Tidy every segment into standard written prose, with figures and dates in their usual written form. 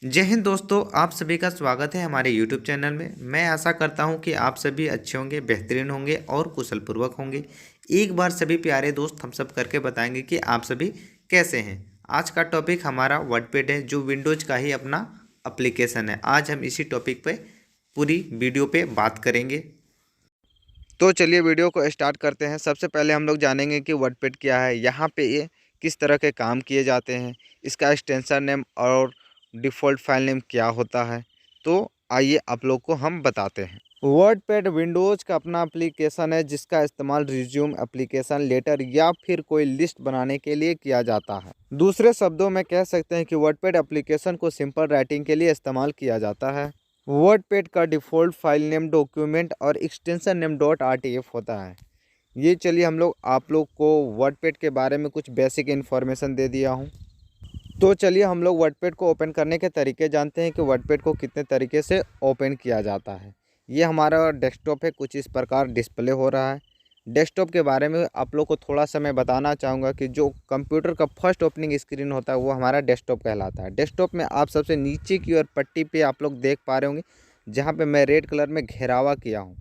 जय हिंद दोस्तों, आप सभी का स्वागत है हमारे YouTube चैनल में। मैं आशा करता हूं कि आप सभी अच्छे होंगे, बेहतरीन होंगे और कुशलपूर्वक होंगे। एक बार सभी प्यारे दोस्त हम सब करके बताएंगे कि आप सभी कैसे हैं। आज का टॉपिक हमारा वर्डपैड है, जो विंडोज का ही अपना एप्लीकेशन है। आज हम इसी टॉपिक पे पूरी वीडियो पे बात करेंगे। तो चलिए वीडियो को स्टार्ट करते हैं। सबसे पहले हम लोग जानेंगे कि वर्डपैड क्या है, यहाँ पे ये किस तरह के काम किए जाते हैं, इसका एक्सटेंशन नेम और डिफ़ॉल्ट फाइल नेम क्या होता है। तो आइए आप लोग को हम बताते हैं। वर्डपैड विंडोज़ का अपना एप्लीकेशन है, जिसका इस्तेमाल रिज्यूम एप्लीकेशन, लेटर या फिर कोई लिस्ट बनाने के लिए किया जाता है। दूसरे शब्दों में कह सकते हैं कि वर्डपैड एप्लीकेशन को सिंपल राइटिंग के लिए इस्तेमाल किया जाता है। वर्डपैड का डिफ़ॉल्ट फाइल नेम डॉक्यूमेंट और एक्सटेंशन नेम .rtf होता है। ये चलिए हम लोग आप लोग को वर्डपैड के बारे में कुछ बेसिक इन्फॉर्मेशन दे दिया हूँ। तो चलिए हम लोग वर्डपैड को ओपन करने के तरीके जानते हैं कि वर्डपैड को कितने तरीके से ओपन किया जाता है। ये हमारा डेस्कटॉप है, कुछ इस प्रकार डिस्प्ले हो रहा है। डेस्कटॉप के बारे में आप लोग को थोड़ा सा मैं बताना चाहूँगा कि जो कंप्यूटर का फर्स्ट ओपनिंग स्क्रीन होता है वो हमारा डेस्कटॉप कहलाता है। डेस्कटॉप में आप सबसे नीचे की ओर पट्टी पे आप लोग देख पा रहे होंगे, जहाँ पे मैं रेड कलर में घेरावा किया हूँ।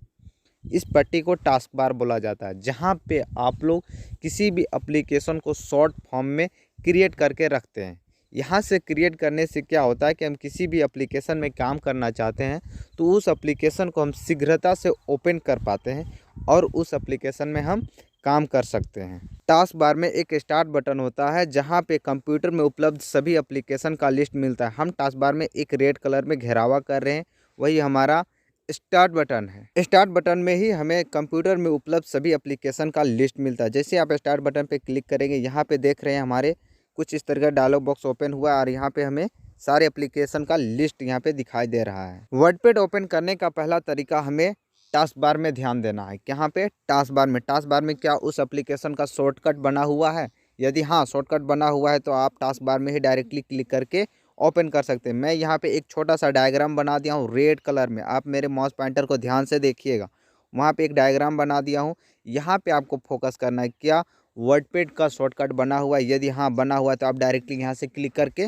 इस पट्टी को टास्क बार बोला जाता है, जहाँ पे आप लोग किसी भी एप्लीकेशन को शॉर्ट फॉर्म में क्रिएट करके रखते हैं। यहाँ से क्रिएट करने से क्या होता है कि हम किसी भी एप्लीकेशन में काम करना चाहते हैं तो उस एप्लीकेशन को हम शीघ्रता से ओपन कर पाते हैं और उस एप्लीकेशन में हम काम कर सकते हैं। टास्क बार में एक स्टार्ट बटन होता है, जहाँ पे कंप्यूटर में उपलब्ध सभी एप्लीकेशन का लिस्ट मिलता है। हम टास्क बार में एक रेड कलर में घेरावा कर रहे हैं, वही हमारा स्टार्ट बटन है। स्टार्ट बटन में ही हमें कंप्यूटर में उपलब्ध सभी एप्लीकेशन का लिस्ट मिलता है। जैसे आप स्टार्ट बटन पे क्लिक करेंगे, यहाँ पे देख रहे हैं हमारे कुछ इस तरह का डायलॉग बॉक्स ओपन हुआ और यहाँ पे हमें सारे एप्लीकेशन का लिस्ट यहाँ पे दिखाई दे रहा है। वर्डपैड ओपन करने का पहला तरीका हमें टास्क बार में ध्यान देना है। यहाँ पे टास्क बार में क्या उस एप्लीकेशन का शॉर्टकट बना हुआ है। यदि हाँ शॉर्टकट बना हुआ है तो आप टास्क बार में ही डायरेक्टली क्लिक करके ओपन कर सकते हैं। मैं यहाँ पे एक छोटा सा डायग्राम बना दिया हूँ रेड कलर में। आप मेरे माउस पॉइंटर को ध्यान से देखिएगा, वहाँ पे एक डायग्राम बना दिया हूँ। यहाँ पे आपको फोकस करना है, क्या वर्डपैड का शॉर्टकट बना हुआ है। यदि हाँ बना हुआ है तो आप डायरेक्टली यहाँ से क्लिक करके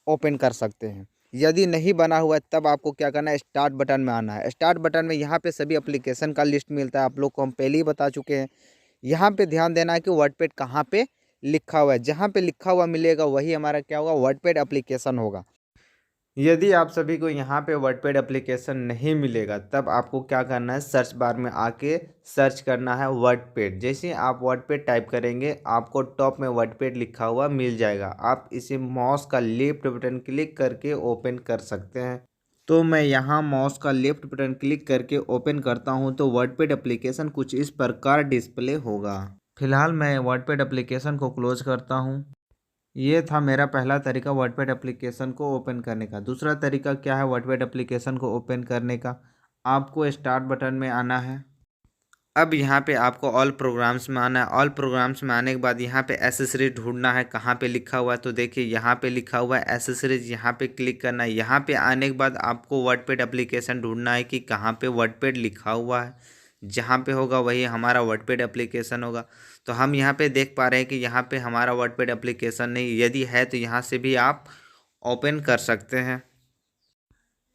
ओपन कर सकते हैं। यदि नहीं बना हुआ है तब आपको क्या करना है, स्टार्ट बटन में आना है। स्टार्ट बटन में यहाँ पे सभी एप्लीकेशन का लिस्ट मिलता है, आप लोग को हम पहले ही बता चुके हैं। यहाँ पे ध्यान देना है कि वर्डपैड कहाँ पे लिखा हुआ है। जहाँ पे लिखा हुआ मिलेगा वही हमारा क्या होगा, वर्डपैड एप्लीकेशन होगा। यदि आप सभी को यहाँ पे वर्डपैड एप्लीकेशन नहीं मिलेगा तब आपको क्या करना है, सर्च बार में आके सर्च करना है वर्डपैड। जैसे ही आप वर्डपैड टाइप करेंगे आपको टॉप में वर्डपैड लिखा हुआ मिल जाएगा। आप इसे माउस का लेफ्ट बटन क्लिक करके ओपन कर सकते हैं। तो मैं यहाँ माउस का लेफ्ट बटन क्लिक करके ओपन करता हूँ तो वर्डपैड एप्लीकेशन कुछ इस प्रकार डिस्प्ले होगा। फिलहाल मैं वर्डपैड एप्लीकेशन को क्लोज करता हूँ। ये था मेरा पहला तरीका वर्डपैड एप्लीकेशन को ओपन करने का। दूसरा तरीका क्या है वर्डपैड एप्लीकेशन को ओपन करने का, आपको स्टार्ट बटन में आना है। अब यहाँ पे आपको ऑल प्रोग्राम्स में आना है। ऑल प्रोग्राम्स में आने के बाद यहाँ पे एसेसरीज ढूंढना है, कहाँ पे लिखा हुआ है तो देखिए यहाँ पे लिखा हुआ है एसेसरीज, यहाँ पे क्लिक करना है। यहाँ पे आने के बाद आपको वर्डपैड एप्लीकेशन ढूंढना है कि कहाँ पे वर्डपैड लिखा हुआ है। जहाँ पे होगा वही हमारा वर्डपैड एप्लीकेशन होगा। तो हम यहाँ पे देख पा रहे हैं कि यहाँ पे हमारा वर्डपैड एप्लीकेशन नहीं, यदि है तो यहाँ से भी आप ओपन कर सकते हैं।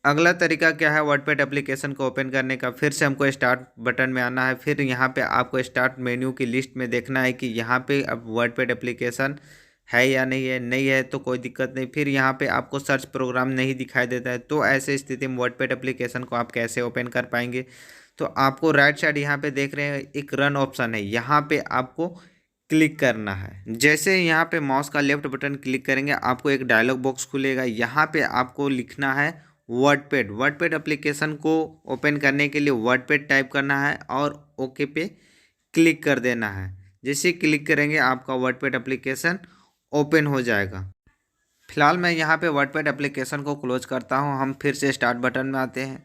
अगला तरीका क्या है वर्डपैड एप्लीकेशन को ओपन करने का, फिर से हमको स्टार्ट बटन में आना है। फिर यहाँ पे आपको स्टार्ट मेन्यू की लिस्ट में देखना है कि यहाँ पे अब वर्डपैड एप्लीकेशन है या नहीं है। नहीं है तो कोई दिक्कत नहीं। फिर यहाँ पे आपको सर्च प्रोग्राम नहीं दिखाई देता है तो ऐसे स्थिति में वर्डपैड एप्लीकेशन को आप कैसे ओपन कर पाएंगे। तो आपको राइट साइड यहाँ पे देख रहे हैं एक रन ऑप्शन है, यहाँ पे आपको क्लिक करना है। जैसे यहाँ पे माउस का लेफ्ट बटन क्लिक करेंगे आपको एक डायलॉग बॉक्स खुलेगा। यहाँ पे आपको लिखना है वर्डपैड। वर्डपैड एप्लीकेशन को ओपन करने के लिए वर्डपैड टाइप करना है और ओके पे क्लिक कर देना है। जैसे क्लिक करेंगे आपका वर्डपैड एप्लीकेशन ओपन हो जाएगा। फिलहाल मैं यहाँ पे वर्डपैड एप्लीकेशन को क्लोज करता हूँ। हम फिर से स्टार्ट बटन में आते हैं।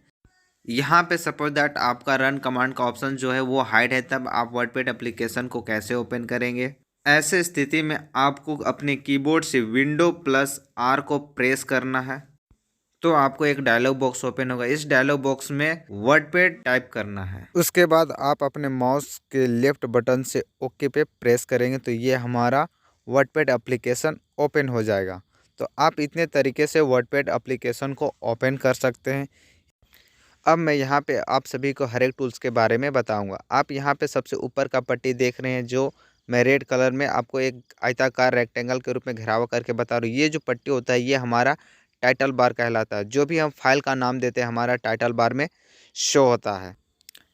यहाँ पे सपोज दैट आपका रन कमांड का ऑप्शन जो है वो हाइड है, तब आप वर्डपैड एप्लीकेशन को कैसे ओपन करेंगे। ऐसे स्थिति में आपको अपने कीबोर्ड से विंडो प्लस आर को प्रेस करना है तो आपको एक डायलॉग बॉक्स ओपन होगा। इस डायलॉग बॉक्स में वर्डपैड टाइप करना है। उसके बाद आप अपने माउस के लेफ्ट बटन से ओके पे प्रेस करेंगे तो ये हमारा वर्डपैड एप्लीकेशन ओपन हो जाएगा। तो आप इतने तरीके से वर्डपैड एप्लीकेशन को ओपन कर सकते हैं। अब मैं यहाँ पे आप सभी को हर एक टूल्स के बारे में बताऊंगा। आप यहाँ पे सबसे ऊपर का पट्टी देख रहे हैं, जो मैं रेड कलर में आपको एक आयताकार रेक्टेंगल के रूप में घेराव करके बता रहा हूँ। ये जो पट्टी होता है ये हमारा टाइटल बार कहलाता है। जो भी हम फाइल का नाम देते हैं हमारा टाइटल बार में शो होता है।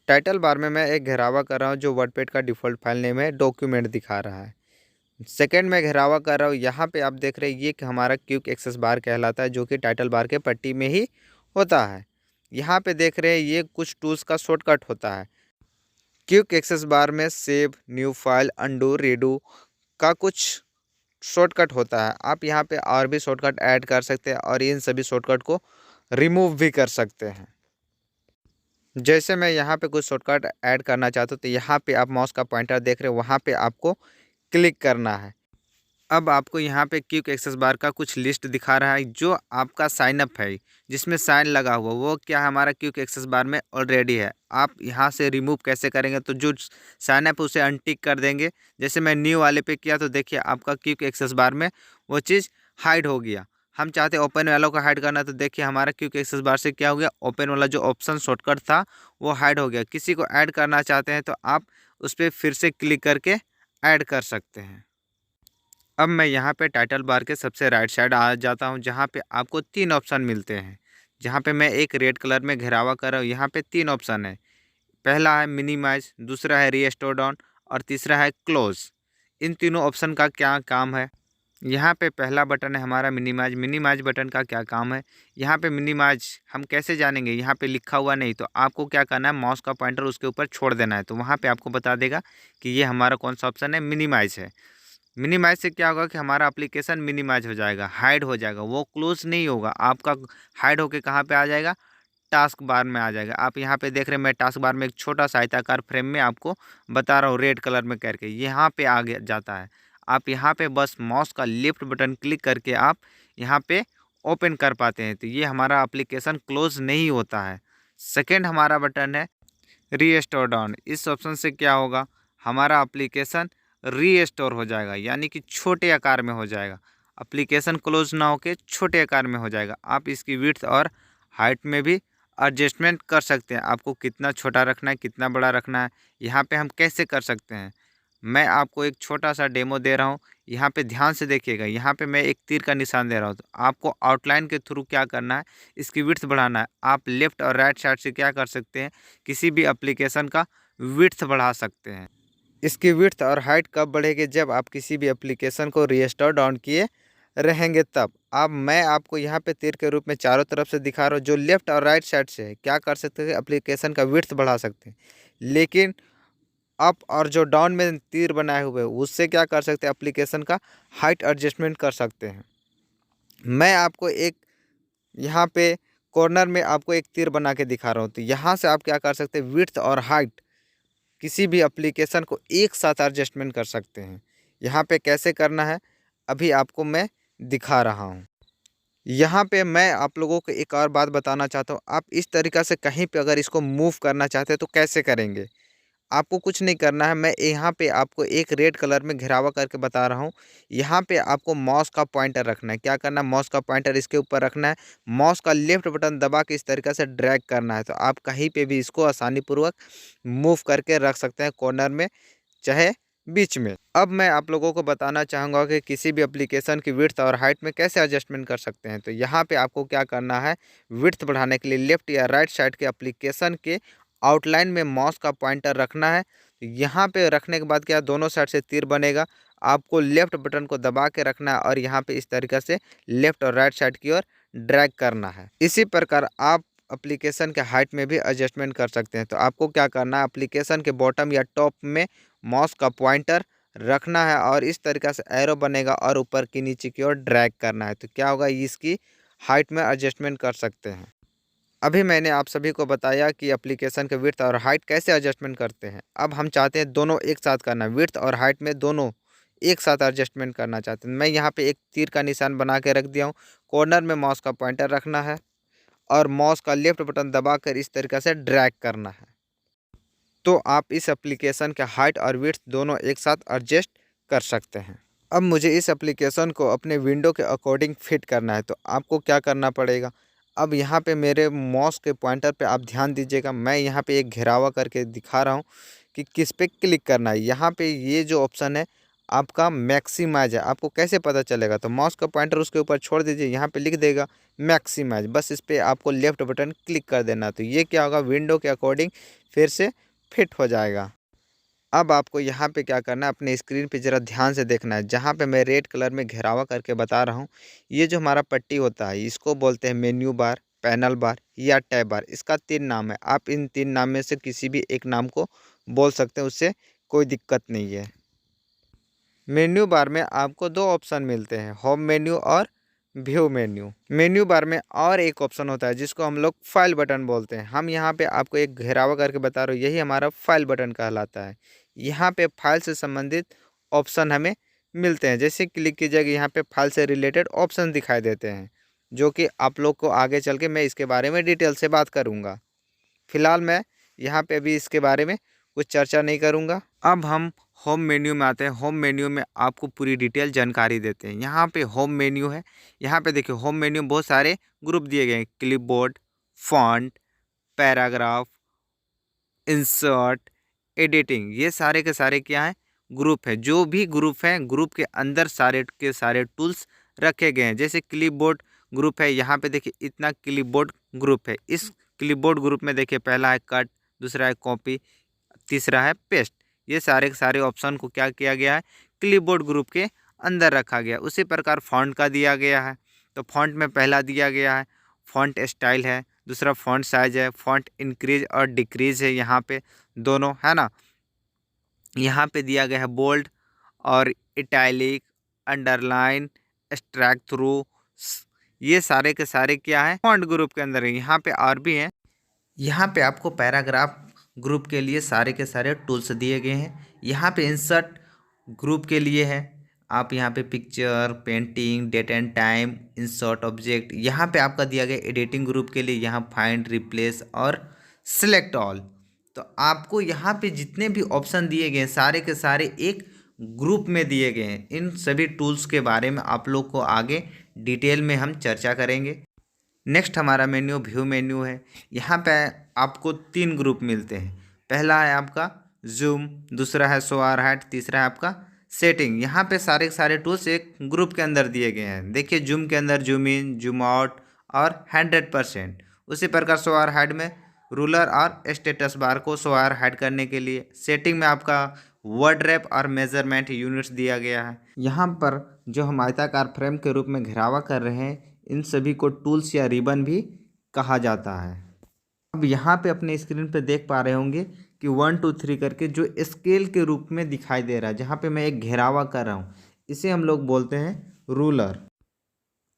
टाइटल बार में मैं एक घेरावा कर रहा हूँ, जो वर्डपैड का डिफ़ॉल्ट फाइल नेम है, डॉक्यूमेंट दिखा रहा है। सेकंड में घेरावा कर रहा हूँ, यहाँ पे आप देख रहे हैं ये हमारा क्विक एक्सेस बार कहलाता है, जो कि टाइटल बार के पट्टी में ही होता है। यहाँ पे देख रहे हैं ये कुछ टूल्स का शॉर्टकट होता है। क्विक एक्सेस बार में save, new file, undo, redo का कुछ शॉर्टकट होता है। आप यहाँ पे और भी शॉर्टकट ऐड कर सकते हैं और इन सभी शॉर्टकट को रिमूव भी कर सकते हैं। जैसे मैं यहाँ पे कुछ शॉर्टकट ऐड करना चाहता हूँ, तो यहाँ पे आप माउस का पॉइंटर देख रहे हो, वहाँ पे आपको क्लिक करना है। अब आपको यहाँ पे क्विक एक्सेस बार का कुछ लिस्ट दिखा रहा है, जो आपका साइन अप है, जिसमें साइन लगा हुआ, वो क्या हमारा क्विक एक्सेस बार में ऑलरेडी है। आप यहाँ से रिमूव कैसे करेंगे, तो जो साइन अप उसे अनटिक कर देंगे। जैसे मैं न्यू वाले पे किया तो देखिए आपका क्विक एक्सेस बार में वो चीज़ हाइड हो गया। हम चाहते ओपन वालों को हाइड करना, तो देखिए हमारा क्विक एक्सेस बार से क्या हो गया, ओपन वाला जो ऑप्शन शॉर्टकट था वो हाइड हो गया। किसी को ऐड करना चाहते हैं तो आप उस पर फिर से क्लिक करके ऐड कर सकते हैं। अब मैं यहाँ पे टाइटल बार के सबसे राइट साइड आ जाता हूँ, जहाँ पे आपको 3 ऑप्शन मिलते हैं। जहाँ पे मैं एक रेड कलर में घेरावा कर रहा हूँ, यहाँ पे 3 ऑप्शन है। पहला है मिनिमाइज, दूसरा है रीस्टोर डाउन और तीसरा है क्लोज। इन तीनों ऑप्शन का क्या काम है। यहाँ पे पहला बटन है हमारा मिनिमाइज। मिनिमाइज बटन का क्या काम है, यहाँ पे मिनिमाइज हम कैसे जानेंगे, यहाँ पे लिखा हुआ नहीं, तो आपको क्या करना है, माउस का पॉइंटर उसके ऊपर छोड़ देना है, तो वहाँ पे आपको बता देगा कि ये हमारा कौन सा ऑप्शन है, मिनिमाइज है। मिनिमाइज से क्या होगा कि हमारा एप्लीकेशन मिनिमाइज हो जाएगा, हाइड हो जाएगा, वो क्लोज नहीं होगा। आपका हाइड होके कहाँ पे आ जाएगा, टास्क बार में आ जाएगा। आप यहाँ पे देख रहे हैं मैं टास्क बार में एक छोटा सा आयताकार फ्रेम में आपको बता रहा हूँ रेड कलर में करके, यहाँ पे आ गया जाता है। आप यहाँ पे बस माउस का लेफ्ट बटन क्लिक करके आप यहाँ पे ओपन कर पाते हैं, तो ये हमारा एप्लीकेशन क्लोज नहीं होता है। सेकेंड हमारा बटन है रीस्टोर डाउन। इस ऑप्शन से क्या होगा, हमारा एप्लीकेशन रीस्टोर हो जाएगा, यानी कि छोटे आकार में हो जाएगा। एप्लीकेशन क्लोज ना होके छोटे आकार में हो जाएगा। आप इसकी विड्थ और हाइट में भी एडजस्टमेंट कर सकते हैं। आपको कितना छोटा रखना है, कितना बड़ा रखना है, यहाँ पे हम कैसे कर सकते हैं। मैं आपको एक छोटा सा डेमो दे रहा हूँ, यहाँ पे ध्यान से देखिएगा। यहाँ पे मैं एक तीर का निशान दे रहा हूँ, तो आपको आउटलाइन के थ्रू क्या करना है, इसकी विड्थ बढ़ाना है। आप लेफ़्ट और राइट साइड से क्या कर सकते हैं, किसी भी एप्लीकेशन का विड्थ बढ़ा सकते हैं। इसकी विड्थ और हाइट कब बढ़ेगी, जब आप किसी भी एप्लीकेशन को रीस्टोर डाउन किए रहेंगे तब। अब मैं आपको यहाँ पे तीर के रूप में चारों तरफ से दिखा रहा हूँ, जो लेफ़्ट और राइट साइड से है, क्या कर सकते हैं, एप्लीकेशन का विड्थ बढ़ा सकते हैं। लेकिन अप और जो डाउन में तीर बनाए हुए हैं उससे क्या कर सकते हैं, एप्लीकेशन का हाइट एडजस्टमेंट कर सकते हैं। मैं आपको एक यहाँ पे कॉर्नर में आपको एक तीर बना के दिखा रहा हूँ, तो यहाँ से आप क्या कर सकते हैं, विड्थ और हाइट किसी भी एप्लीकेशन को एक साथ एडजस्टमेंट कर सकते हैं। यहाँ पे कैसे करना है अभी आपको मैं दिखा रहा हूँ। यहाँ पे मैं आप लोगों को एक और बात बताना चाहता हूँ। आप इस तरीक़ा से कहीं पे अगर इसको मूव करना चाहते हैं तो कैसे करेंगे। आपको कुछ नहीं करना है, मैं यहाँ पे आपको एक रेड कलर में घेरावा करके बता रहा हूँ। यहाँ पे आपको माउस का पॉइंटर रखना है। क्या करना है, माउस का पॉइंटर इसके ऊपर रखना है, माउस का लेफ्ट बटन दबा के इस तरीक़े से ड्रैग करना है, तो आप कहीं पे भी इसको आसानीपूर्वक मूव करके रख सकते हैं, कॉर्नर में चाहे बीच में। अब मैं आप लोगों को बताना चाहूँगा कि किसी भी एप्लीकेशन की विड्थ और हाइट में कैसे एडजस्टमेंट कर सकते हैं। तो यहाँ पे आपको क्या करना है, विड्थ बढ़ाने के लिए लेफ़्ट या राइट साइड के एप्लीकेशन के आउटलाइन में माउस का पॉइंटर रखना है। यहाँ पे रखने के बाद क्या, दोनों साइड से तीर बनेगा, आपको लेफ़्ट बटन को दबा के रखना है और यहाँ पे इस तरीक़े से लेफ़्ट और राइट साइड की ओर ड्रैग करना है। इसी प्रकार आप एप्लीकेशन के हाइट में भी एडजस्टमेंट कर सकते हैं। तो आपको क्या करना है, एप्लीकेशन के बॉटम या टॉप में माउस का पॉइंटर रखना है और इस तरीक़े से एरो बनेगा और ऊपर की नीचे की ओर ड्रैग करना है, तो क्या होगा, इसकी हाइट में एडजस्टमेंट कर सकते हैं। अभी मैंने आप सभी को बताया कि एप्लीकेशन के विड्थ और हाइट कैसे एडजस्टमेंट करते हैं। अब हम चाहते हैं दोनों एक साथ करना, विड्थ और हाइट में दोनों एक साथ एडजस्टमेंट करना चाहते हैं। मैं यहाँ पे एक तीर का निशान बना के रख दिया हूँ, कॉर्नर में माउस का पॉइंटर रखना है और माउस का लेफ्ट बटन दबाकर इस तरीक़े से ड्रैग करना है, तो आप इस एप्लीकेशन के हाइट और विड्थ दोनों एक साथ एडजस्ट कर सकते हैं। अब मुझे इस एप्लीकेशन को अपने विंडो के अकॉर्डिंग फिट करना है, तो आपको क्या करना पड़ेगा। अब यहाँ पे मेरे माउस के पॉइंटर पे आप ध्यान दीजिएगा, मैं यहाँ पे एक घेरावा करके दिखा रहा हूँ कि किस पे क्लिक करना है। यहाँ पे ये जो ऑप्शन है आपका मैक्सिमाइज है, आपको कैसे पता चलेगा, तो माउस का पॉइंटर उसके ऊपर छोड़ दीजिए, यहाँ पे लिख देगा मैक्सिमाइज, बस इस पर आपको लेफ्ट बटन क्लिक कर देना। तो ये क्या होगा, विंडो के अकॉर्डिंग फिर से फिट हो जाएगा। अब आपको यहाँ पे क्या करना है, अपने स्क्रीन पे ज़रा ध्यान से देखना है, जहाँ पे मैं रेड कलर में घेरावा करके बता रहा हूँ। ये जो हमारा पट्टी होता है इसको बोलते हैं मेन्यू बार, पैनल बार या टैब बार। इसका 3 नाम है, आप इन 3 नाम में से किसी भी एक नाम को बोल सकते हैं, उससे कोई दिक्कत नहीं है। मेन्यू बार में आपको 2 ऑप्शन मिलते हैं, होम मेन्यू और व्यू मेन्यू। मेन्यू बार में और एक ऑप्शन होता है जिसको हम लोग फाइल बटन बोलते हैं। हम यहाँ पे आपको एक घेरावा करके बता रहे हो, यही हमारा फाइल बटन कहलाता है। यहाँ पे फाइल से संबंधित ऑप्शन हमें मिलते हैं, जैसे क्लिक कीजिएगा यहाँ पे फाइल से रिलेटेड ऑप्शन दिखाई देते हैं, जो कि आप लोग को आगे चल के मैं इसके बारे में डिटेल से बात करूँगा। फिलहाल मैं यहाँ पे अभी इसके बारे में कुछ चर्चा नहीं करूँगा। अब हम होम मेन्यू में आते हैं। होम मेन्यू में आपको पूरी डिटेल जानकारी देते हैं। यहाँ पे होम मेन्यू है, यहाँ पे देखिए होम मेन्यू में बहुत सारे ग्रुप दिए गए हैं, clipboard, font, paragraph, insert, editing, ये सारे के सारे क्या हैं, ग्रुप है। जो भी ग्रुप हैं, ग्रुप के अंदर सारे के सारे टूल्स रखे गए हैं। जैसे क्लिपबोर्ड ग्रुप है, यहाँ पे देखिए इतना क्लिपबोर्ड ग्रुप है। इस क्लिपबोर्ड ग्रुप में देखिए पहला है कट, दूसरा है कॉपी, तीसरा है पेस्ट। ये सारे के सारे ऑप्शन को क्या किया गया है, क्लिपबोर्ड ग्रुप के अंदर रखा गया। उसी प्रकार फॉन्ट का दिया गया है, तो फॉन्ट में पहला दिया गया है फॉन्ट स्टाइल है, दूसरा फॉन्ट साइज है, फॉन्ट इंक्रीज और डिक्रीज है, यहाँ पे दोनों है ना। यहाँ पे दिया गया है बोल्ड और इटैलिक, अंडरलाइन, स्ट्राइक थ्रू, ये सारे के सारे क्या है, फॉन्ट ग्रुप के अंदर है। यहाँ पे और भी है। यहाँ पे आपको पैराग्राफ ग्रुप के लिए सारे के सारे टूल्स दिए गए हैं। यहाँ पे इंसर्ट ग्रुप के लिए है, आप यहाँ पे picture, painting, date and time, insert object. यहाँ पे आपका दिया गया एडिटिंग ग्रुप के लिए, यहाँ फाइंड, रिप्लेस और सिलेक्ट ऑल। तो आपको यहाँ पे जितने भी ऑप्शन दिए गए हैं सारे के सारे एक ग्रुप में दिए गए हैं। इन सभी टूल्स के बारे में आप लोग को आगे डिटेल में हम चर्चा करेंगे। नेक्स्ट हमारा मेन्यू व्यू मेन्यू है। यहाँ पे आपको 3 ग्रुप मिलते हैं। पहला है आपका जूम, दूसरा है शो आवर हाइट, तीसरा है आपका सेटिंग। यहाँ पे सारे के सारे टूल्स एक ग्रुप के अंदर दिए गए हैं। देखिए जूम के अंदर जूम इन, जूम आउट और 100%। उसी प्रकार शो आवर हाइट में रूलर और स्टेटस बार को शो आवर हाइट करने के लिए। सेटिंग में आपका वर्ड रैप और मेजरमेंट यूनिट्स दिया गया है। यहाँ पर जो हम आयताकार फ्रेम के रूप में घेरावा कर रहे हैं, इन सभी को टूल्स या रिबन भी कहा जाता है। अब यहाँ पे अपने स्क्रीन पे देख पा रहे होंगे कि 1 2 3 करके जो स्केल के रूप में दिखाई दे रहा है, जहाँ पे मैं एक घेरावा कर रहा हूँ, इसे हम लोग बोलते हैं रूलर।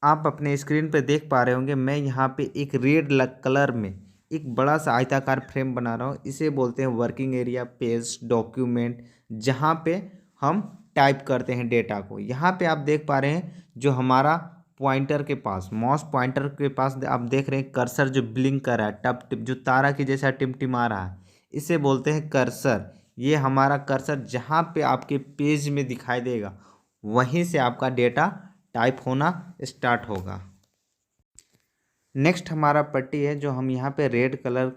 आप अपने स्क्रीन पे देख पा रहे होंगे मैं यहाँ पे एक रेड कलर में एक बड़ा सा आयताकार फ्रेम बना रहा हूँ। इसे बोलते हैं वर्किंग एरिया, पेज, डॉक्यूमेंट, जहाँ पे हम टाइप करते हैं डेटा को। यहाँ पे आप देख पा रहे हैं जो हमारा पॉइंटर के पास, माउस पॉइंटर के पास आप देख रहे हैं कर्सर जो ब्लिंक कर रहा है, टप टिप, जो तारा की जैसा टिमटिमा रहा है, इसे बोलते हैं कर्सर। ये हमारा कर्सर जहाँ पे आपके पेज में दिखाई देगा, वहीं से आपका डेटा टाइप होना स्टार्ट होगा। नेक्स्ट हमारा पट्टी है, जो हम यहाँ पे रेड कलर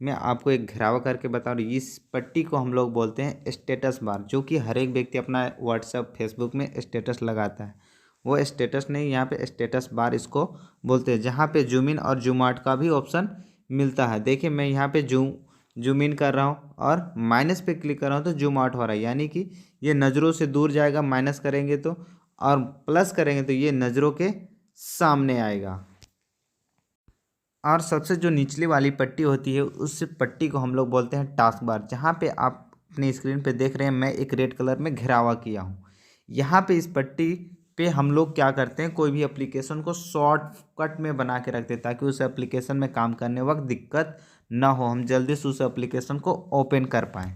में आपको एक घेरावा करके बता रहा हूँ। इस पट्टी को हम लोग बोलते हैं स्टेटस बार, जो कि हर एक व्यक्ति अपना व्हाट्सएप, फेसबुक में स्टेटस लगाता है। वो स्टेटस नहीं, यहाँ पे स्टेटस बार इसको बोलते हैं, जहाँ पे जूम इन और जूम आउट का भी ऑप्शन मिलता है। देखिए मैं यहाँ पे जूम इन कर रहा हूँ और माइनस पे क्लिक कर रहा हूँ तो जूम आउट हो रहा है, यानी कि ये नज़रों से दूर जाएगा माइनस करेंगे तो, और प्लस करेंगे तो ये नज़रों के सामने आएगा। और सबसे जो निचली वाली पट्टी होती है, उस पट्टी को हम लोग बोलते हैं टास्क बार, जहाँ पे आप अपने स्क्रीन पे देख रहे हैं मैं एक रेड कलर में घेरावा किया हूँ। यहाँ पे इस पट्टी पे हम लोग क्या करते हैं, कोई भी एप्लीकेशन को शॉर्टकट में बना के रखते हैं, ताकि उस एप्लीकेशन में काम करने वक्त दिक्कत ना हो, हम जल्दी से उस एप्लीकेशन को ओपन कर पाएँ।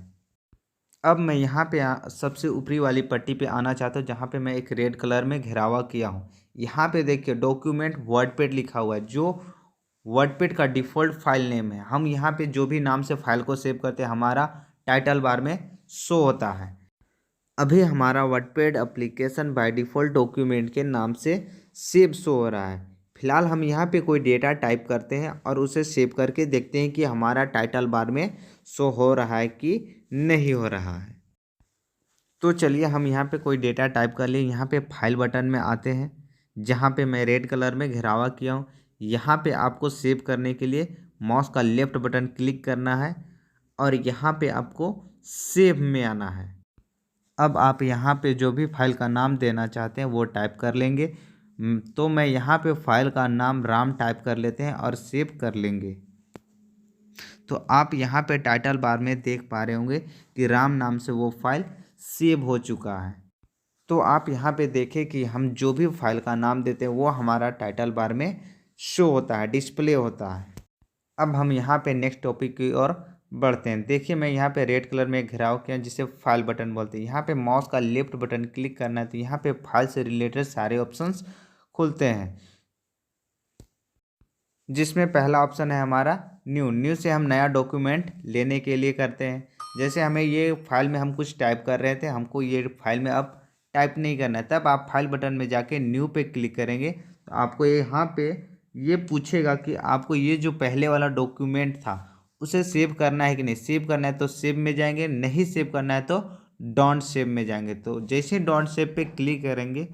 अब मैं यहाँ पे सबसे ऊपरी वाली पट्टी पे आना चाहता हूँ, जहाँ पे मैं एक रेड कलर में घेरावा किया हूँ। यहाँ पे देखिए डॉक्यूमेंट वर्डपैड लिखा हुआ है, जो वर्डपैड का डिफ़ॉल्ट फाइल नेम है। हम यहाँ पे जो भी नाम से फाइल को सेव करते हैं, हमारा टाइटल बार में शो होता है। अभी हमारा WordPad application by default document के नाम से सेव शो हो रहा है। फिलहाल हम यहाँ पे कोई डेटा टाइप करते हैं और उसे सेव करके देखते हैं कि हमारा टाइटल बार में शो हो रहा है कि नहीं हो रहा है। तो चलिए हम यहाँ पे कोई डेटा टाइप कर लिए। यहाँ पे फाइल बटन में आते हैं, जहाँ पे मैं रेड कलर में घेरावा किया हूँ। यहाँ पे आपको सेव करने के लिए माउस का लेफ्ट बटन क्लिक करना है और यहाँ पे आपको सेव में आना है। अब आप यहाँ पे जो भी फाइल का नाम देना चाहते हैं वो टाइप कर लेंगे। तो मैं यहाँ पे फाइल का नाम राम टाइप कर लेते हैं और सेव कर लेंगे। तो आप यहाँ पे टाइटल बार में देख पा रहे होंगे कि राम नाम से वो फाइल सेव हो चुका है। तो आप यहाँ पे देखें कि हम जो भी फाइल का नाम देते हैं वो हमारा टाइटल बार में शो होता है, डिस्प्ले होता है। अब हम यहाँ पे नेक्स्ट टॉपिक की ओर बढ़ते हैं। देखिए मैं यहाँ पे रेड कलर में घेराव किया जिसे फाइल बटन बोलते हैं। यहाँ पे माउस का लेफ्ट बटन क्लिक करना है तो यहाँ पे फाइल से रिलेटेड सारे ऑप्शंस खुलते हैं, जिसमें पहला ऑप्शन है हमारा न्यू से हम नया डॉक्यूमेंट लेने के लिए करते हैं। जैसे हमें ये फाइल में हम कुछ टाइप कर रहे थे, हमको ये फाइल में अब टाइप नहीं करना है, तब आप फाइल बटन में जाके न्यू पे क्लिक करेंगे तो आपको यहाँ पे ये पूछेगा कि आपको ये जो पहले वाला डॉक्यूमेंट था उसे सेव करना है कि नहीं। सेव करना है तो सेव में जाएंगे, नहीं सेव करना है तो डोंट सेव में जाएंगे। तो जैसे डोंट सेव पे क्लिक करेंगे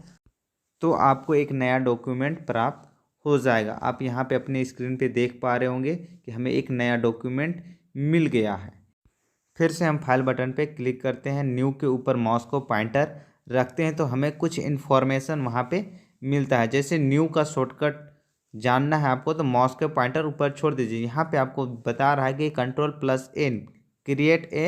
तो आपको एक नया डॉक्यूमेंट प्राप्त हो जाएगा। आप यहाँ पे अपने स्क्रीन पे देख पा रहे होंगे कि हमें एक नया डॉक्यूमेंट मिल गया है। फिर से हम फाइल बटन पे क्लिक करते हैं, न्यू के ऊपर माउस को पॉइंटर रखते हैं तो हमें कुछ इन्फॉर्मेशन वहाँ पे मिलता है। जैसे न्यू का शॉर्टकट जानना है आपको तो माउस के पॉइंटर ऊपर छोड़ दीजिए। यहाँ पे आपको बता रहा है कि Ctrl+N create a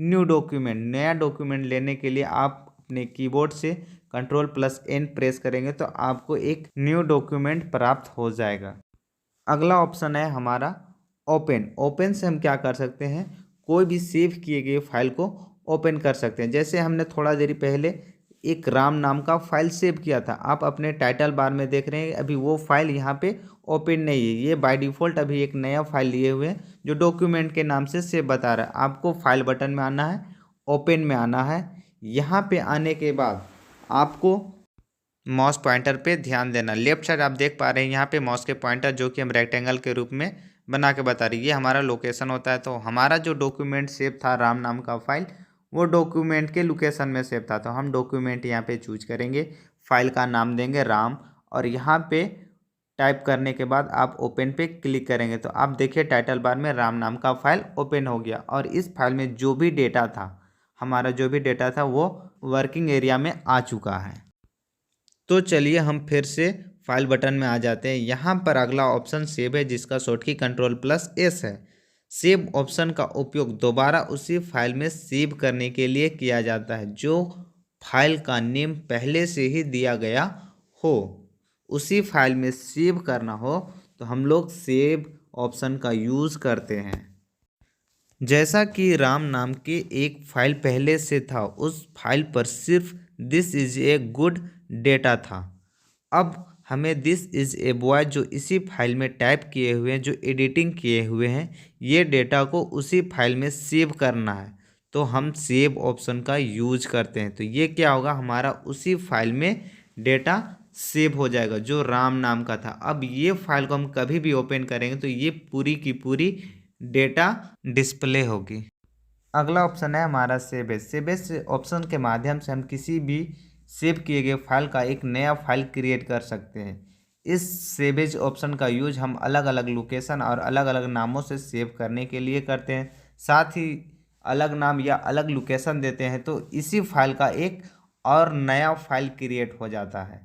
new document. नया डॉक्यूमेंट लेने के लिए आप अपने कीबोर्ड से Ctrl+N प्रेस करेंगे तो आपको एक न्यू डॉक्यूमेंट प्राप्त हो जाएगा। अगला ऑप्शन है हमारा ओपन से हम क्या कर सकते हैं, कोई भी सेव किए गए फाइल को ओपन कर सकते हैं। जैसे हमने थोड़ा देर पहले एक राम नाम का फाइल सेव किया था, आप अपने टाइटल बार में देख रहे हैं अभी वो फाइल यहाँ पे ओपन नहीं है। ये बाय डिफ़ॉल्ट अभी एक नया फाइल लिए हुए हैं जो डॉक्यूमेंट के नाम से सेव बता रहा है। आपको फाइल बटन में आना है, ओपन में आना है। यहाँ पे आने के बाद आपको माउस पॉइंटर पे ध्यान देना। लेफ्ट साइड आप देख पा रहे हैं यहाँ पे माउस के पॉइंटर जो कि हम रेक्टेंगल के रूप में बना के बता रही है, ये हमारा लोकेशन होता है। तो हमारा जो डॉक्यूमेंट सेव था राम नाम का फाइल, वो डॉक्यूमेंट के लोकेशन में सेव था। तो हम डॉक्यूमेंट यहाँ पे चूज करेंगे, फाइल का नाम देंगे राम और यहाँ पे टाइप करने के बाद आप ओपन पे क्लिक करेंगे तो आप देखिए टाइटल बार में राम नाम का फाइल ओपन हो गया और इस फाइल में जो भी डेटा था, हमारा जो भी डेटा था वो वर्किंग एरिया में आ चुका है। तो चलिए हम फिर से फाइल बटन में आ जाते हैं। यहाँ पर अगला ऑप्शन सेव है जिसका शॉर्टकी Ctrl+S है। सेव ऑप्शन का उपयोग दोबारा उसी फाइल में सेव करने के लिए किया जाता है जो फाइल का नेम पहले से ही दिया गया हो। उसी फाइल में सेव करना हो तो हम लोग सेव ऑप्शन का यूज़ करते हैं। जैसा कि राम नाम की एक फाइल पहले से था, उस फाइल पर सिर्फ this is a good data था। अब हमें दिस इज ए बॉय जो इसी फाइल में टाइप किए हुए हैं, जो एडिटिंग किए हुए हैं, ये डेटा को उसी फाइल में सेव करना है तो हम सेव ऑप्शन का यूज करते हैं। तो ये क्या होगा, हमारा उसी फाइल में डेटा सेव हो जाएगा जो राम नाम का था। अब ये फाइल को हम कभी भी ओपन करेंगे तो ये पूरी की पूरी डेटा डिस्प्ले होगी। अगला ऑप्शन है हमारा save as. Save as option के माध्यम से हम किसी भी सेव किए गए फाइल का एक नया फाइल क्रिएट कर सकते हैं। इस सेव एज ऑप्शन का यूज हम अलग अलग लोकेशन और अलग अलग नामों से सेव करने के लिए करते हैं। साथ ही अलग नाम या अलग लोकेशन देते हैं तो इसी फाइल का एक और नया फाइल क्रिएट हो जाता है।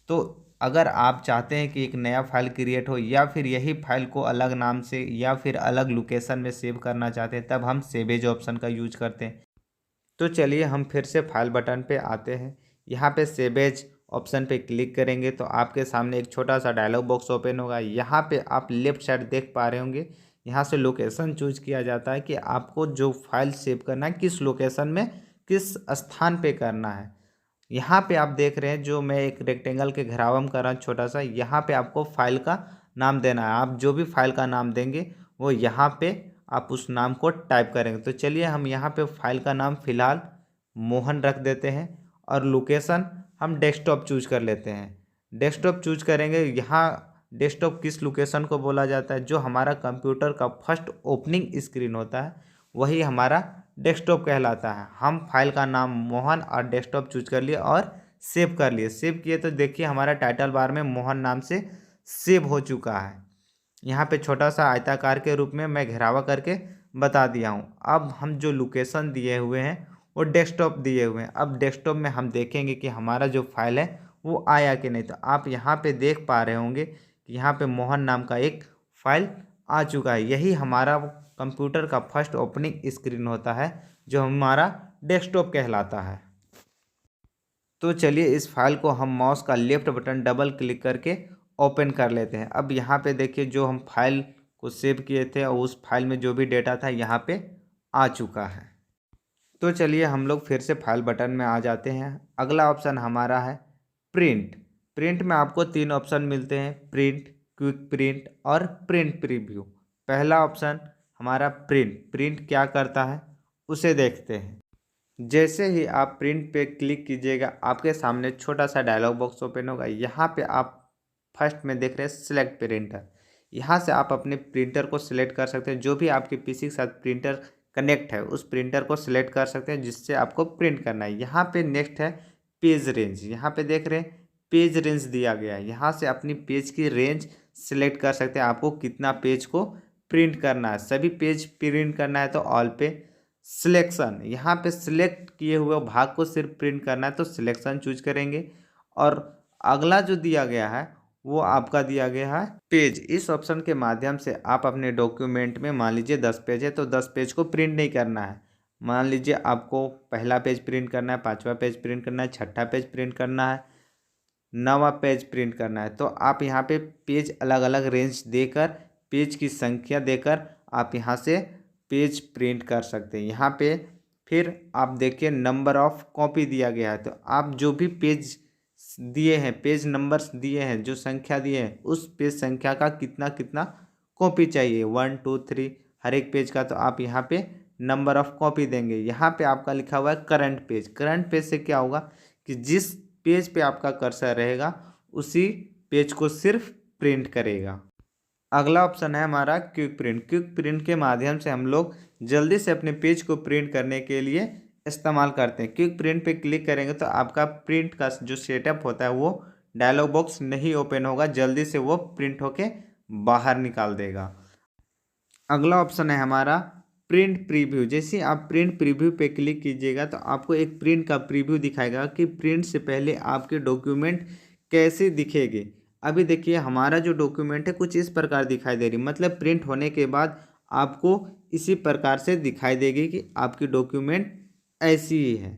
तो अगर आप चाहते हैं कि एक नया फाइल क्रिएट हो या फिर यही फाइल को अलग नाम से या फिर अलग लोकेशन में सेव करना चाहते हैं, तब हम सेव एज ऑप्शन का यूज करते हैं। तो चलिए हम फिर से फाइल बटन पे आते हैं। यहाँ पे सेव एज ऑप्शन पे क्लिक करेंगे तो आपके सामने एक छोटा सा डायलॉग बॉक्स ओपन होगा। यहाँ पे आप लेफ्ट साइड देख पा रहे होंगे, यहाँ से लोकेशन चूज किया जाता है कि आपको जो फाइल सेव करना है किस लोकेशन में, किस स्थान पे करना है। यहाँ पे आप देख रहे हैं जो मैं एक रेक्टेंगल के घेराव में कर रहा हूँ छोटा सा, यहाँ पे आपको फाइल का नाम देना है। आप जो भी फाइल का नाम देंगे वो यहाँ पे आप उस नाम को टाइप करेंगे। तो चलिए हम यहाँ पे फाइल का नाम फ़िलहाल मोहन रख देते हैं और लोकेशन हम डेस्कटॉप चूज कर लेते हैं। डेस्कटॉप चूज करेंगे। यहाँ डेस्कटॉप किस लोकेशन को बोला जाता है, जो हमारा कंप्यूटर का फर्स्ट ओपनिंग स्क्रीन होता है वही हमारा डेस्कटॉप कहलाता है। हम फाइल का नाम मोहन और डेस्कटॉप चूज कर लिए और सेव कर लिए। सेव किए तो देखिए हमारा टाइटल बार में मोहन नाम से सेव हो चुका है। यहाँ पे छोटा सा आयताकार के रूप में मैं घेरावा करके बता दिया हूँ। अब हम जो लोकेशन दिए हुए हैं वो डेस्कटॉप दिए हुए हैं। अब डेस्कटॉप में हम देखेंगे कि हमारा जो फाइल है वो आया कि नहीं। तो आप यहाँ पे देख पा रहे होंगे कि यहाँ पे मोहन नाम का एक फाइल आ चुका है। यही हमारा कंप्यूटर का फर्स्ट ओपनिंग स्क्रीन होता है, जो हमारा डेस्कटॉप कहलाता है। तो चलिए इस फाइल को हम माउस का लेफ्ट बटन डबल क्लिक करके ओपन कर लेते हैं। अब यहाँ पे देखिए जो हम फाइल को सेव किए थे और उस फाइल में जो भी डेटा था यहाँ पे आ चुका है। तो चलिए हम लोग फिर से फाइल बटन में आ जाते हैं। अगला ऑप्शन हमारा है प्रिंट। प्रिंट में आपको 3 ऑप्शन मिलते हैं, प्रिंट, क्विक प्रिंट और प्रिंट प्रीव्यू। पहला ऑप्शन हमारा प्रिंट। प्रिंट क्या करता है उसे देखते हैं। जैसे ही आप प्रिंट पे क्लिक कीजिएगा आपके सामने छोटा सा डायलॉग बॉक्स ओपन होगा। यहाँ पे आप फर्स्ट में देख रहे हैं सिलेक्ट प्रिंटर। यहाँ से आप अपने प्रिंटर को सिलेक्ट कर सकते हैं। जो भी आपके पीसी के साथ प्रिंटर कनेक्ट है उस प्रिंटर को सिलेक्ट कर सकते हैं जिससे आपको प्रिंट करना है। यहाँ पे नेक्स्ट है पेज रेंज। यहाँ पे देख रहे हैं पेज रेंज दिया गया है। यहाँ से अपनी पेज की रेंज सिलेक्ट कर सकते हैं, आपको कितना पेज को प्रिंट करना है। सभी पेज प्रिंट करना है तो ऑल पे सिलेक्शन, यहाँ पे सिलेक्ट किए हुए भाग को सिर्फ प्रिंट करना है तो सिलेक्शन चूज करेंगे। और अगला जो दिया गया है वो आपका दिया गया है पेज। इस ऑप्शन के माध्यम से आप अपने डॉक्यूमेंट में मान लीजिए 10 पेज है तो 10 पेज को प्रिंट नहीं करना है। मान लीजिए आपको पहला पेज प्रिंट करना है, 5वां पेज प्रिंट करना है, 6ठा पेज प्रिंट करना है, 9वां पेज प्रिंट करना है। तो आप यहाँ पे पेज अलग अलग रेंज देकर, पेज की संख्या देकर आप यहाँ से पेज प्रिंट कर सकते हैं। यहाँ पे फिर आप देखिए नंबर ऑफ कॉपी दिया गया है। तो आप जो भी पेज दिए हैं, पेज नंबर्स दिए हैं, जो संख्या दिए हैं उस पेज संख्या का कितना कितना कॉपी चाहिए, 1 2 3 हर एक पेज का। तो आप यहाँ पे नंबर ऑफ कॉपी देंगे। यहाँ पे आपका लिखा हुआ है करंट पेज। करंट पेज से क्या होगा कि जिस पेज पे आपका कर्सर रहेगा उसी पेज को सिर्फ प्रिंट करेगा। अगला ऑप्शन है हमारा क्विक प्रिंट। क्विक प्रिंट के माध्यम से हम लोग जल्दी से अपने पेज को प्रिंट करने के लिए इस्तेमाल करते हैं। क्विक प्रिंट पे क्लिक करेंगे तो आपका प्रिंट का जो सेटअप होता है वो डायलॉग बॉक्स नहीं ओपन होगा, जल्दी से वो प्रिंट होके बाहर निकाल देगा। अगला ऑप्शन है हमारा प्रिंट प्रीव्यू। जैसे आप प्रिंट प्रीव्यू पे क्लिक कीजिएगा तो आपको एक प्रिंट का प्रीव्यू दिखाएगा कि प्रिंट से पहले आपके डॉक्यूमेंट कैसे दिखेंगे। अभी देखिए हमारा जो डॉक्यूमेंट है कुछ इस प्रकार दिखाई दे रही, मतलब प्रिंट होने के बाद आपको इसी प्रकार से दिखाई देगी कि आपकी डॉक्यूमेंट ऐसी ही है।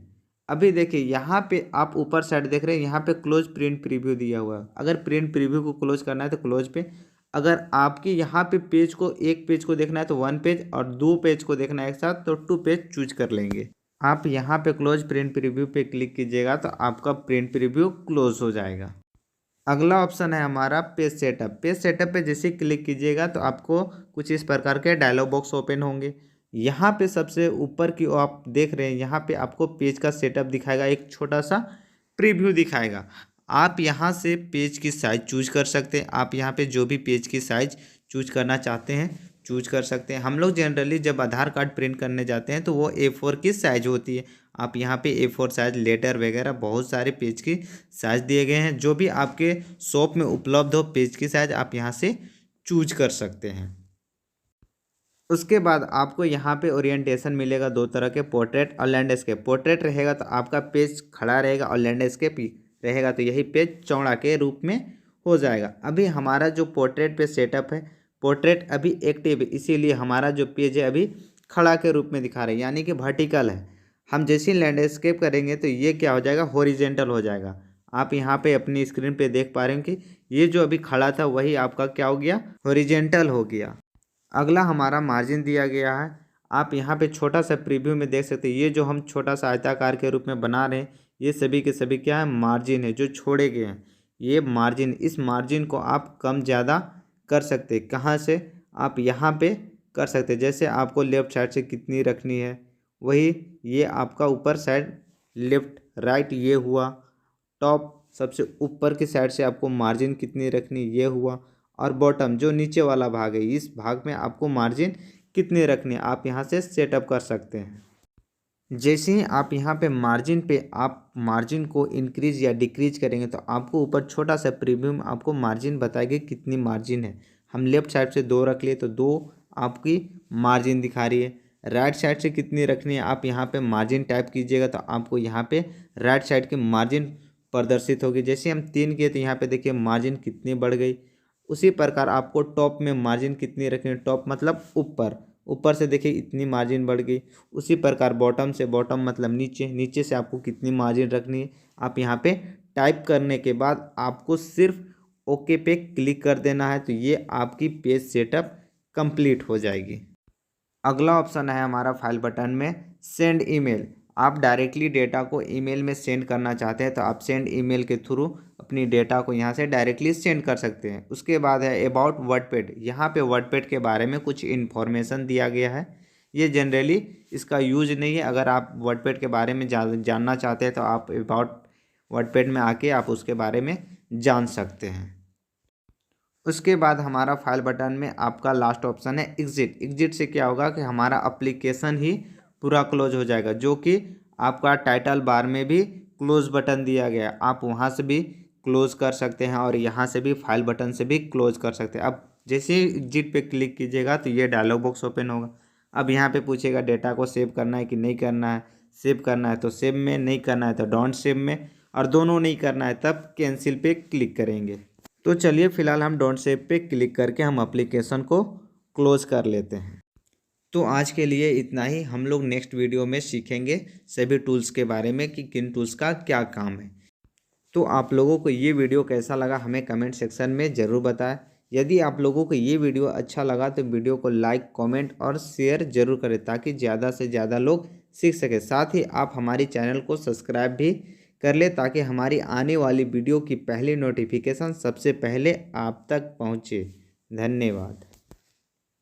अभी देखिए यहाँ पे आप ऊपर साइड देख रहे हैं, यहाँ पे क्लोज प्रिंट प्रीव्यू दिया हुआ है। अगर प्रिंट प्रीव्यू को क्लोज करना है तो क्लोज पे, अगर आपकी यहाँ पे पेज को एक पेज को देखना है तो 1 पेज और 2 पेज को देखना है एक साथ तो 2 पेज चूज कर लेंगे। आप यहाँ पे क्लोज प्रिंट प्रीव्यू पे क्लिक कीजिएगा तो आपका प्रिंट प्रीव्यू क्लोज हो जाएगा। अगला ऑप्शन है हमारा पेज सेटअप। पेज सेटअप पे जैसे क्लिक कीजिएगा तो आपको कुछ इस प्रकार के डायलॉग बॉक्स ओपन होंगे। यहाँ पे सबसे ऊपर की आप देख रहे हैं, यहाँ पे आपको पेज का सेटअप दिखाएगा, एक छोटा सा प्रीव्यू दिखाएगा। आप यहाँ से पेज की साइज चूज कर सकते हैं। आप यहाँ पे जो भी पेज की साइज चूज करना चाहते हैं चूज कर सकते हैं। हम लोग जनरली जब आधार कार्ड प्रिंट करने जाते हैं तो वो A4 की साइज होती है। आप यहाँ पे A4 साइज, लेटर वगैरह बहुत सारे पेज की साइज दिए गए हैं। जो भी आपके शॉप में उपलब्ध हो पेज की साइज आप यहाँ से चूज कर सकते हैं। उसके बाद आपको यहाँ पे ओरिएंटेशन मिलेगा 2 तरह के, पोर्ट्रेट और लैंडस्केप। पोर्ट्रेट रहेगा तो आपका पेज खड़ा रहेगा और लैंडस्केप रहेगा तो यही पेज चौड़ा के रूप में हो जाएगा। अभी हमारा जो पोर्ट्रेट पे सेटअप है, पोर्ट्रेट अभी एक्टिव है, इसीलिए हमारा जो पेज है अभी खड़ा के रूप में दिखा रहा है, यानी कि वर्टिकल है। हम जैसे ही लैंडस्केप करेंगे तो ये क्या हो जाएगा, हॉरिजेंटल हो जाएगा। आप यहाँ पे अपनी स्क्रीन पे देख पा रहे हैं कि ये जो अभी खड़ा था वही आपका क्या हो गया, हॉरिजेंटल हो गया। अगला हमारा मार्जिन दिया गया है। आप यहाँ पे छोटा सा प्रीव्यू में देख सकते हैं, ये जो हम छोटा सा आयताकार के रूप में बना रहे हैं ये सभी के सभी क्या है, मार्जिन है जो छोड़े गए हैं। ये मार्जिन, इस मार्जिन को आप कम ज़्यादा कर सकते हैं। कहाँ से, आप यहाँ पे कर सकते हैं। जैसे आपको लेफ्ट साइड से कितनी रखनी है वही ये आपका ऊपर साइड लेफ्ट राइट ये हुआ, टॉप सबसे ऊपर की साइड से आपको मार्जिन कितनी रखनी ये हुआ, और बॉटम जो नीचे वाला भाग है इस भाग में आपको मार्जिन कितनी रखनी है आप यहाँ से सेटअप कर सकते हैं। जैसे ही आप यहाँ पे आप मार्जिन को इंक्रीज या डिक्रीज करेंगे तो आपको ऊपर छोटा सा प्रीव्यू में आपको मार्जिन बताएगी कितनी मार्जिन है। हम लेफ्ट साइड से 2 रख लिए तो 2 आपकी मार्जिन दिखा रही है। राइट साइड से कितनी रखनी है आप यहाँ पे मार्जिन टाइप कीजिएगा तो आपको यहाँ पे राइट साइड की मार्जिन प्रदर्शित होगी। जैसे हम 3 किए तो यहाँ पे देखिए मार्जिन कितनी बढ़ गई। उसी प्रकार आपको टॉप में मार्जिन कितनी रखनी है, टॉप मतलब ऊपर, ऊपर से देखिए इतनी मार्जिन बढ़ गई। उसी प्रकार बॉटम से, बॉटम मतलब नीचे, नीचे से आपको कितनी मार्जिन रखनी है आप यहाँ पे टाइप करने के बाद आपको सिर्फ ओके पे क्लिक कर देना है तो ये आपकी पेज सेटअप कंप्लीट हो जाएगी। अगला ऑप्शन है हमारा फाइल बटन में सेंड ईमेल। आप डायरेक्टली डेटा को ईमेल में सेंड करना चाहते हैं तो आप सेंड ईमेल के थ्रू अपनी डेटा को यहाँ से डायरेक्टली सेंड कर सकते हैं। उसके बाद है अबाउट वर्डपैड। यहाँ पे वर्डपैड के बारे में कुछ इन्फॉर्मेशन दिया गया है। ये जनरली इसका यूज नहीं है। अगर आप वर्डपैड के बारे में जानना चाहते हैं तो आप अबाउट वर्डपैड में आके आप उसके बारे में जान सकते हैं। उसके बाद हमारा फाइल बटन में आपका लास्ट ऑप्शन है एग्जिट। एग्जिट से क्या होगा कि हमारा एप्लीकेशन ही पूरा क्लोज हो जाएगा, जो कि आपका टाइटल बार में भी क्लोज बटन दिया गया, आप वहां से भी क्लोज कर सकते हैं और यहाँ से भी फाइल बटन से भी क्लोज कर सकते हैं। अब जैसे ही एग्जिट पे क्लिक कीजिएगा तो ये डायलॉग बॉक्स ओपन होगा। अब यहाँ पे पूछेगा डेटा को सेव करना है कि नहीं करना है। सेव करना है तो सेव में, नहीं करना है तो डोंट सेव में, और दोनों नहीं करना है तब कैंसिल पे क्लिक करेंगे। तो चलिए फिलहाल हम डोंट सेव पे क्लिक करके हम एप्लीकेशन को क्लोज कर लेते हैं। तो आज के लिए इतना ही। हम लोग नेक्स्ट वीडियो में सीखेंगे सभी टूल्स के बारे में कि किन टूल्स का क्या काम है। तो आप लोगों को ये वीडियो कैसा लगा हमें कमेंट सेक्शन में ज़रूर बताएं। यदि आप लोगों को ये वीडियो अच्छा लगा तो वीडियो को लाइक, कमेंट और शेयर जरूर करें ताकि ज़्यादा से ज़्यादा लोग सीख सकें। साथ ही आप हमारी चैनल को सब्सक्राइब भी कर ले ताकि हमारी आने वाली वीडियो की पहली नोटिफिकेशन सबसे पहले आप तक पहुँचे। धन्यवाद।